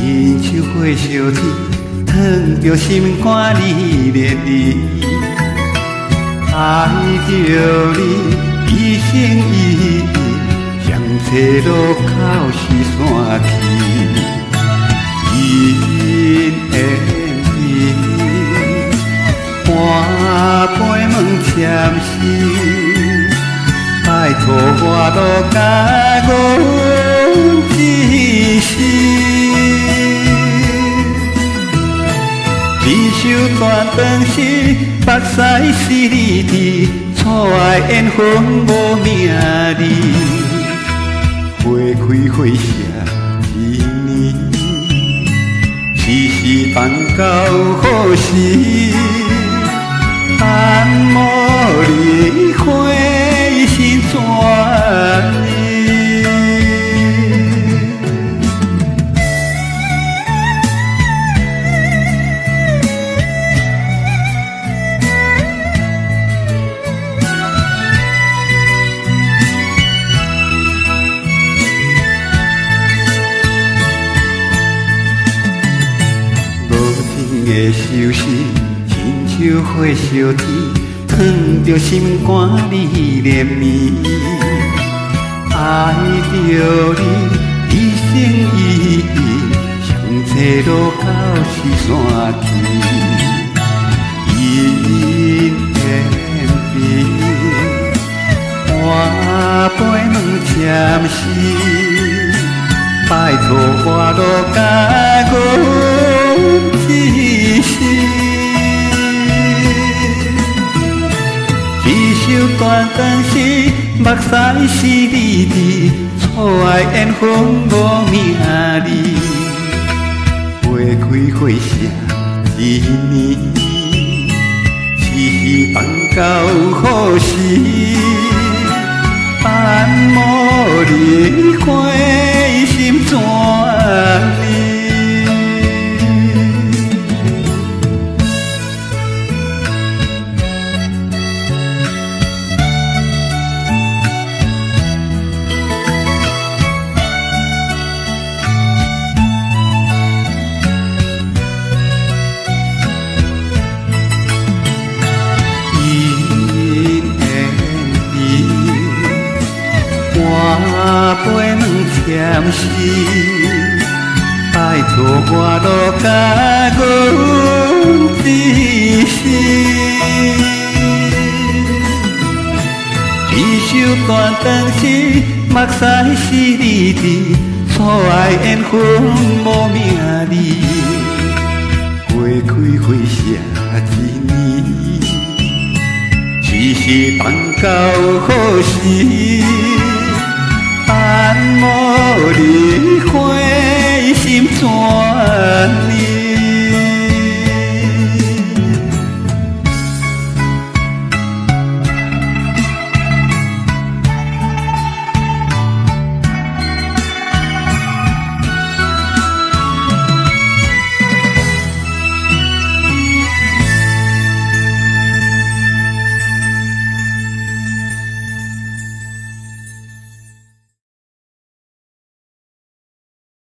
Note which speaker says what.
Speaker 1: 亲像火烧天，烫着心肝离烈离。爱着你，一生一世，向前路口是山去。因缘际，半杯问暂时，拜托我路甲我一世。一首断肠诗，目屎是你滴，错爱缘分无名字。花开花谢一年，时时放到好时。按摩离花心转呢？的相思，亲像火烧天，烫着心肝离烈绵。爱着你，一生一世，向前路到是山去。因缘际，半杯问暂时，拜托我路甲我一世。一首断肠诗，目屎是你滴，错爱缘分无名字。花开花谢一年，时时放到好时。按摩离花心怎呢？半杯问暂时，拜托我路甲我一世。一首断肠诗，目屎是你滴，错爱缘分无名字。花开花谢一年，时时放到好时。按摩你。